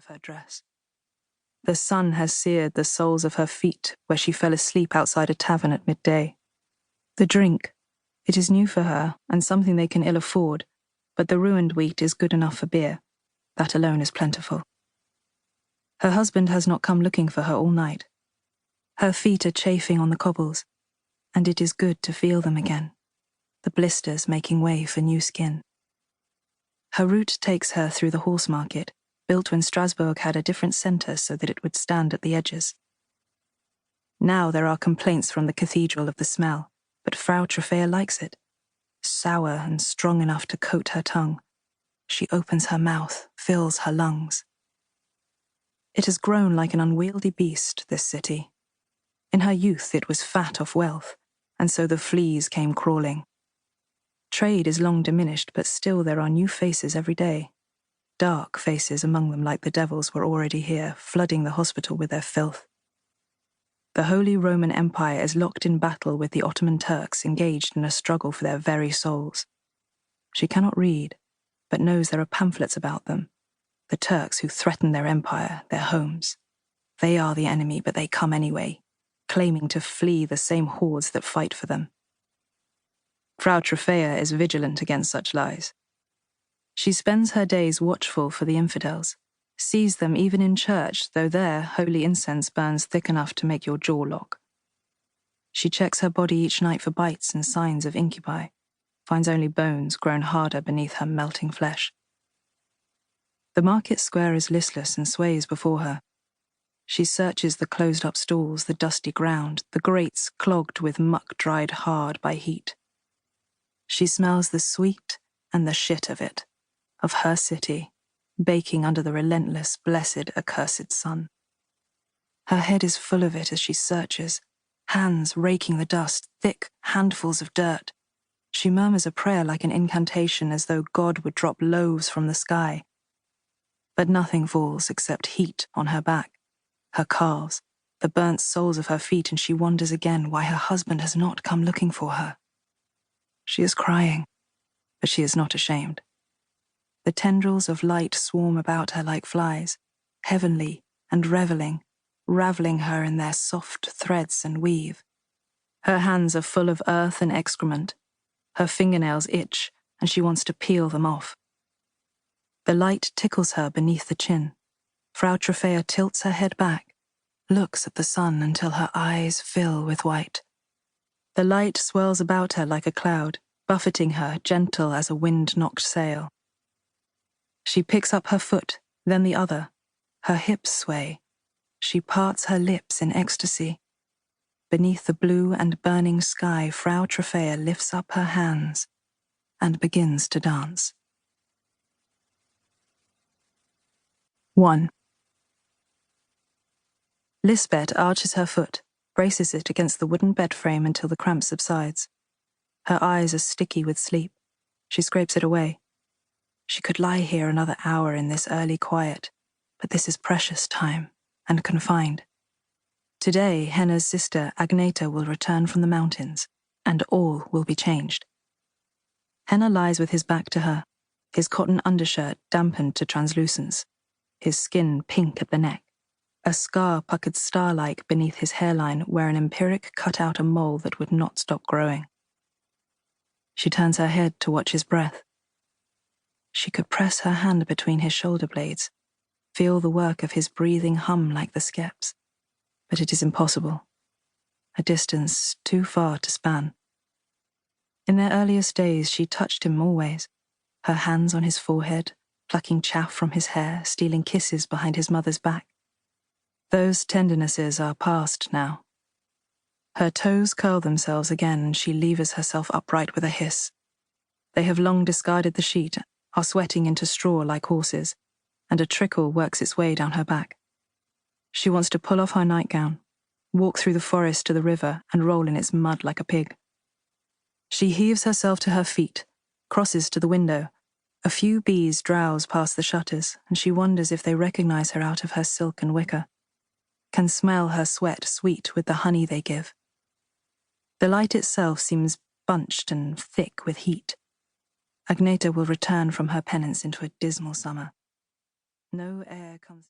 of her dress. The sun has seared the soles of her feet where she fell asleep outside a tavern at midday. The drink, it is new for her and something they can ill afford, but the ruined wheat is good enough for beer. That alone is plentiful. Her husband has not come looking for her all night. Her feet are chafing on the cobbles, and it is good to feel them again, the blisters making way for new skin. Her route takes her through the horse market, built when Strasbourg had a different centre so that it would stand at the edges. Now there are complaints from the cathedral of the smell, but Frau Troffea likes it. Sour and strong enough to coat her tongue. She opens her mouth, fills her lungs. It has grown like an unwieldy beast, this city. In her youth it was fat off wealth, and so the fleas came crawling. Trade is long diminished, but still there are new faces every day. Dark faces among them like the devils were already here, flooding the hospital with their filth. The Holy Roman Empire is locked in battle with the Ottoman Turks engaged in a struggle for their very souls. She cannot read, but knows there are pamphlets about them. The Turks who threaten their empire, their homes. They are the enemy, but they come anyway, claiming to flee the same hordes that fight for them. Frau Troffea is vigilant against such lies. She spends her days watchful for the infidels, sees them even in church, though there holy incense burns thick enough to make your jaw lock. She checks her body each night for bites and signs of incubi, finds only bones grown harder beneath her melting flesh. The market square is listless and sways before her. She searches the closed-up stalls, the dusty ground, the grates clogged with muck dried hard by heat. She smells the sweet and the shit of it, of her city, baking under the relentless, blessed, accursed sun. Her head is full of it as she searches, hands raking the dust, thick handfuls of dirt. She murmurs a prayer like an incantation as though God would drop loaves from the sky. But nothing falls except heat on her back, her calves, the burnt soles of her feet, and she wonders again why her husband has not come looking for her. She is crying, but she is not ashamed. The tendrils of light swarm about her like flies, heavenly and reveling, ravelling her in their soft threads and weave. Her hands are full of earth and excrement. Her fingernails itch, and she wants to peel them off. The light tickles her beneath the chin. Frau Troffea tilts her head back, looks at the sun until her eyes fill with white. The light swirls about her like a cloud, buffeting her gentle as a wind-knocked sail. She picks up her foot, then the other. Her hips sway. She parts her lips in ecstasy. Beneath the blue and burning sky, Frau Troffea lifts up her hands and begins to dance. 1. Lisbeth arches her foot, braces it against the wooden bed frame until the cramp subsides. Her eyes are sticky with sleep. She scrapes it away. She could lie here another hour in this early quiet, but this is precious time and confined. Today, Henna's sister Agneta will return from the mountains, and all will be changed. Henna lies with his back to her, his cotton undershirt dampened to translucence, his skin pink at the neck, a scar puckered star-like beneath his hairline where an empiric cut out a mole that would not stop growing. She turns her head to watch his breath. She could press her hand between his shoulder blades, feel the work of his breathing hum like the skeps, but it is impossible, a distance too far to span. In their earliest days she touched him always, her hands on his forehead, plucking chaff from his hair, stealing kisses behind his mother's back. Those tendernesses are past now. Her toes curl themselves again and she levers herself upright with a hiss. They have long discarded the sheet, are sweating into straw like horses, and a trickle works its way down her back. She wants to pull off her nightgown, walk through the forest to the river and roll in its mud like a pig. She heaves herself to her feet, crosses to the window. A few bees drowse past the shutters, and she wonders if they recognize her out of her silk and wicker, can smell her sweat sweet with the honey they give. The light itself seems bunched and thick with heat. Agneta will return from her penance into a dismal summer. No air comes...